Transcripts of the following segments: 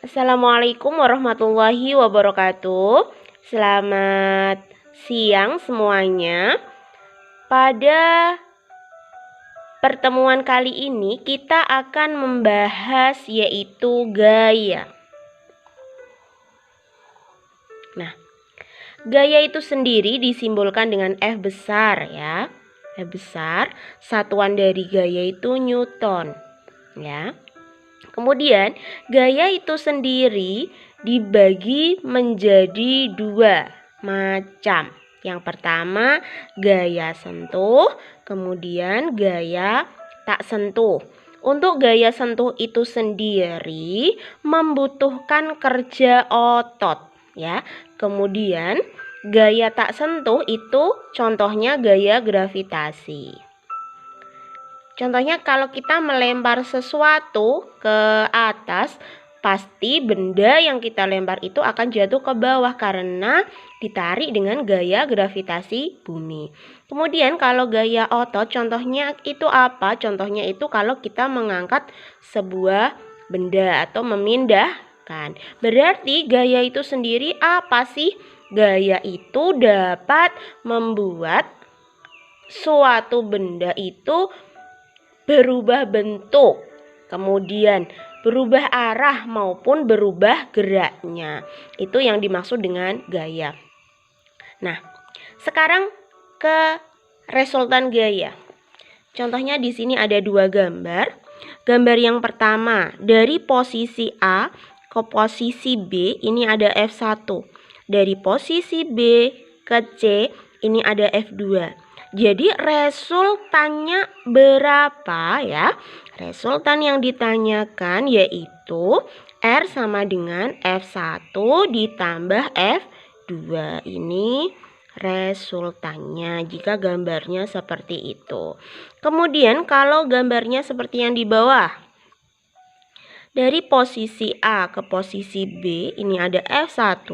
Assalamualaikum warahmatullahi wabarakatuh. Selamat siang semuanya. Pada pertemuan kali ini kita akan membahas yaitu gaya. Nah, gaya itu sendiri disimbolkan dengan F besar ya. F besar, satuan dari gaya itu Newton ya. Kemudian gaya itu sendiri dibagi menjadi dua macam. Yang pertama gaya sentuh, kemudian gaya tak sentuh. Untuk gaya sentuh itu sendiri membutuhkan kerja otot ya. Kemudian gaya tak sentuh itu contohnya gaya gravitasi. Contohnya kalau kita melempar sesuatu ke atas, pasti benda yang kita lempar itu akan jatuh ke bawah karena ditarik dengan gaya gravitasi bumi. Kemudian kalau gaya otot, contohnya itu apa? Contohnya itu kalau kita mengangkat sebuah benda atau memindahkan. Berarti gaya itu sendiri apa sih? Gaya itu dapat membuat suatu benda itu berubah bentuk, kemudian berubah arah maupun berubah geraknya. Itu yang dimaksud dengan gaya. Nah, sekarang ke resultan gaya. Contohnya di sini ada dua gambar. Gambar yang pertama dari posisi A ke posisi B ini ada F1. Dari posisi B ke C ini ada F2. Jadi resultannya berapa ya? Resultan yang ditanyakan yaitu R sama dengan F1 ditambah F2. Ini resultannya jika gambarnya seperti itu. Kemudian kalau gambarnya seperti yang di bawah. Dari posisi A ke posisi B ini ada F1.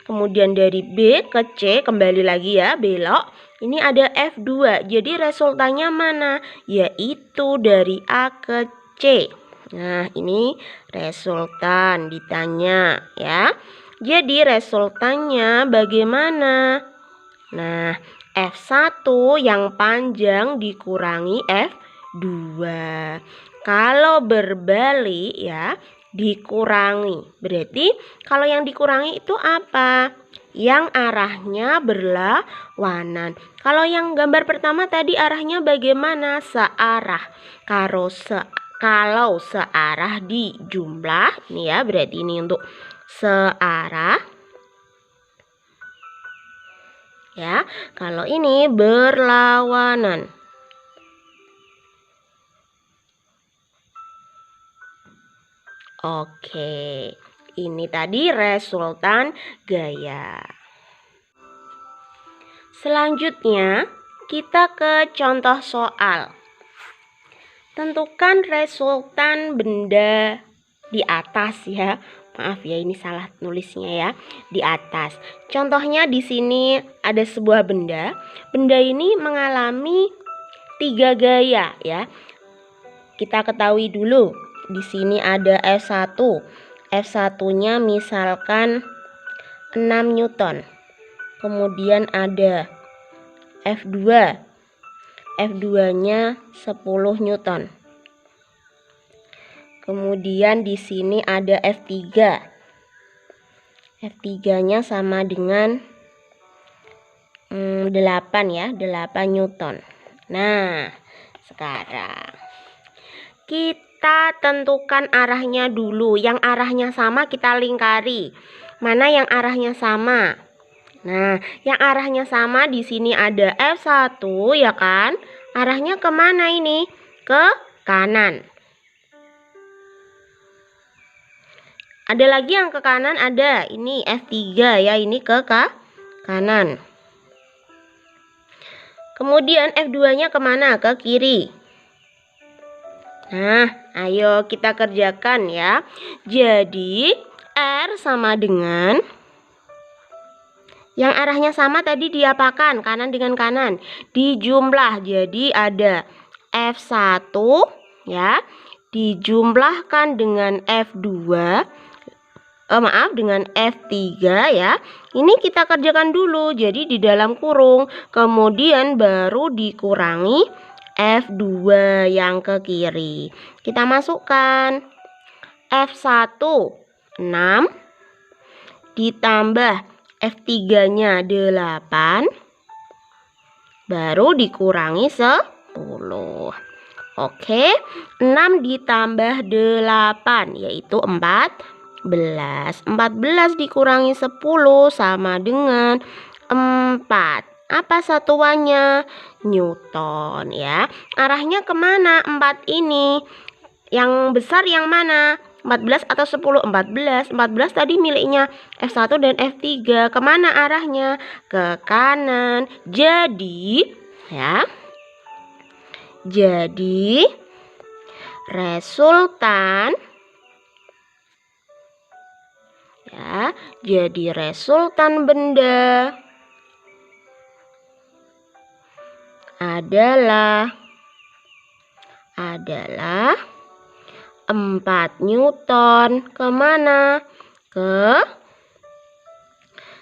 Kemudian dari B ke C kembali lagi ya belok. Ini ada F2. Jadi resultannya mana? Yaitu dari A ke C. Nah ini resultan ditanya ya. Jadi resultannya bagaimana? Nah F1 yang panjang dikurangi F2. Kalau berbalik ya dikurangi. Berarti kalau yang dikurangi itu apa? Yang arahnya berlawanan. Kalau yang gambar pertama tadi arahnya bagaimana? Searah. Kalau searah di jumlah nih ya, berarti ini untuk searah. Ya, kalau ini berlawanan. Oke, ini tadi resultan gaya. Selanjutnya, kita ke contoh soal. Tentukan resultan benda di atas ya. Maaf ya, ini salah nulisnya ya. Di atas. Contohnya di sini ada sebuah benda. Benda ini mengalami 3 gaya ya. Kita ketahui dulu. Di sini ada F1. F1-nya misalkan 6 Newton. Kemudian ada F2. F2-nya 10 Newton. Kemudian di sini ada F3. F3-nya sama dengan 8 ya, 8 Newton. Nah, sekarang kita tentukan arahnya dulu. Yang arahnya sama kita lingkari. Mana yang arahnya sama? Nah, yang arahnya sama di sini ada F1 ya kan? Arahnya kemana ini? Ke kanan. Ada lagi yang ke kanan ada. Ini F3 ya, ini ke kanan. Kemudian F2-nya kemana? Ke kiri. Nah, ayo kita kerjakan ya. Jadi, R sama dengan yang arahnya sama tadi diapakan? Kanan dengan kanan. Dijumlah. Jadi ada F1 ya. Dijumlahkan dengan F2. dengan F3 ya. Ini kita kerjakan dulu. Jadi di dalam kurung, kemudian baru dikurangi F2 yang ke kiri. Kita masukkan F1 6 ditambah F3-nya 8 baru dikurangi 10. Oke, 6 ditambah 8 yaitu 14. 14 dikurangi 10 sama dengan 4. Apa satuannya? Newton ya. Arahnya kemana 4 ini? Yang besar yang mana? 14 atau 10? 14. 14 tadi miliknya F1 dan F3. Kemana arahnya? Ke kanan. Jadi ya. Jadi resultan ya, jadi resultan benda adalah 4 Newton. Kemana?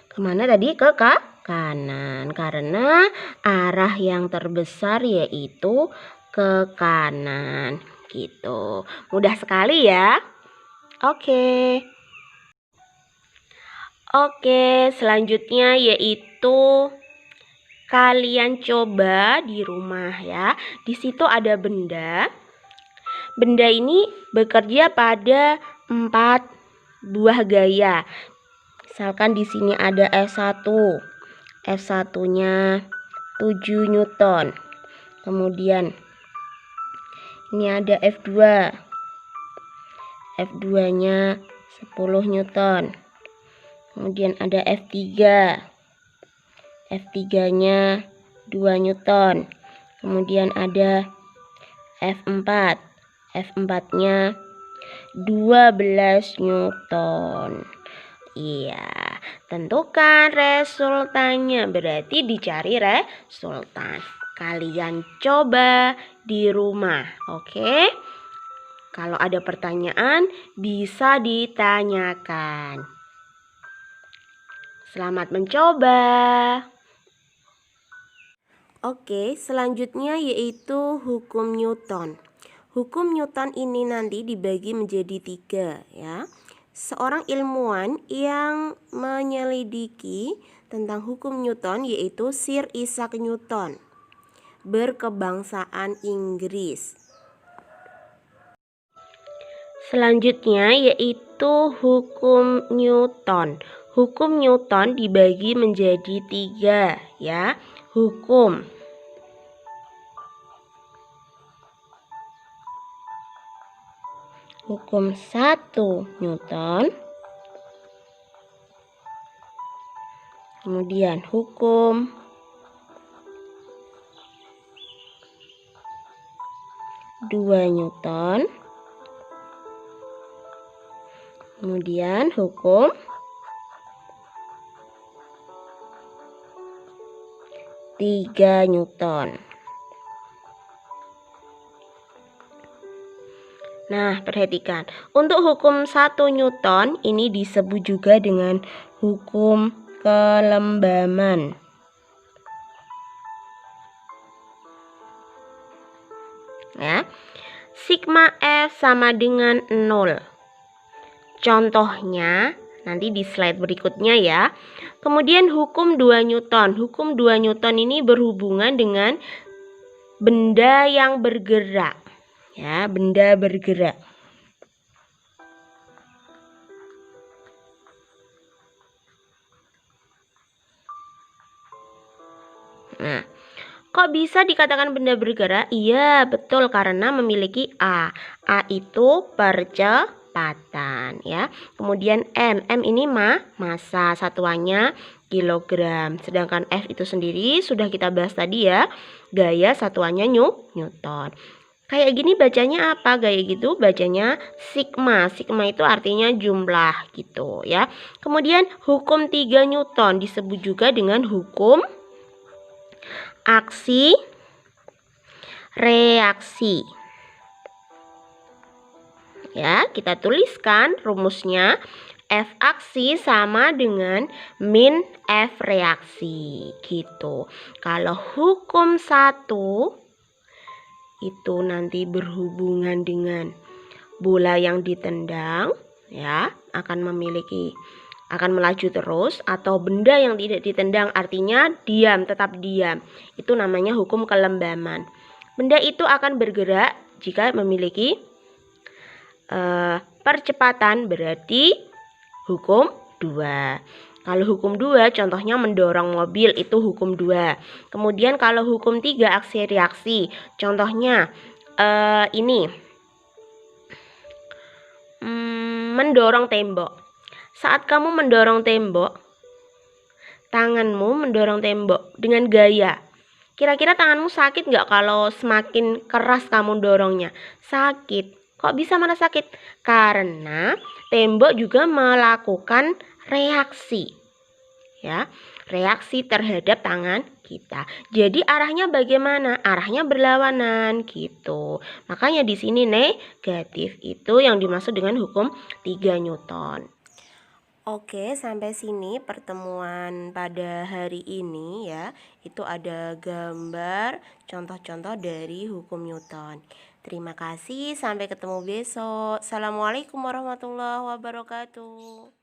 Kemana tadi? Ke kanan. Karena arah yang terbesar yaitu ke kanan. Gitu. Mudah sekali ya. Oke. Oke, selanjutnya yaitu kalian coba di rumah ya. Di situ ada benda. Benda ini bekerja pada 4 buah gaya. Misalkan di sini ada F1. F1-nya 7 Newton. Kemudian ini ada F2. F2-nya 10 Newton. Kemudian ada F3. F3-nya 2 Newton. Kemudian ada F4. F4-nya 12 Newton. Iya, tentukan resultannya. Berarti dicari resultan. Kalian coba di rumah, oke? Kalau ada pertanyaan bisa ditanyakan. Selamat mencoba. Oke, selanjutnya yaitu hukum Newton. Hukum Newton ini nanti dibagi menjadi 3 ya. Seorang ilmuwan yang menyelidiki tentang hukum Newton yaitu Sir Isaac Newton, berkebangsaan Inggris. Selanjutnya yaitu hukum Newton. Hukum Newton dibagi menjadi 3 ya. Hukum 1 Newton. Kemudian hukum 2 Newton. Kemudian hukum 3 Newton. Nah, perhatikan. Untuk hukum 1 Newton ini disebut juga dengan hukum kelembaman. Ya. Sigma F sama dengan 0. Contohnya nanti di slide berikutnya ya. Kemudian hukum 2 Newton. Hukum 2 Newton ini berhubungan dengan benda yang bergerak. Ya, benda bergerak. Nah, kok bisa dikatakan benda bergerak? Iya, betul, karena memiliki A. A itu percepatan ya. Kemudian M ini massa, satuannya kilogram. Sedangkan F itu sendiri sudah kita bahas tadi ya. Gaya satuannya Newton. Kayak gini bacanya apa? Kayak gitu bacanya sigma. Sigma itu artinya jumlah gitu ya. Kemudian hukum 3 Newton disebut juga dengan hukum aksi reaksi. Ya, kita tuliskan rumusnya. F aksi sama dengan min F reaksi gitu. Kalau hukum 1 itu nanti berhubungan dengan bola yang ditendang, ya, akan melaju terus, atau benda yang tidak ditendang artinya diam, tetap diam. Itu namanya hukum kelembaman. Benda itu akan bergerak jika memiliki percepatan, berarti hukum 2. Kalau hukum 2 contohnya mendorong mobil, itu hukum 2. Kemudian kalau hukum 3 aksi reaksi, contohnya ini mendorong tembok. Saat kamu mendorong tembok, tanganmu mendorong tembok dengan gaya. Kira-kira tanganmu sakit nggak kalau semakin keras kamu dorongnya? Sakit. Kok bisa mana sakit? Karena tembok juga melakukan reaksi. Ya, reaksi terhadap tangan kita. Jadi arahnya bagaimana? Arahnya berlawanan gitu. Makanya di sini negatif itu yang dimaksud dengan hukum 3 Newton. Oke, sampai sini pertemuan pada hari ini ya. Itu ada gambar contoh-contoh dari hukum Newton. Terima kasih, sampai ketemu besok. Assalamualaikum warahmatullahi wabarakatuh.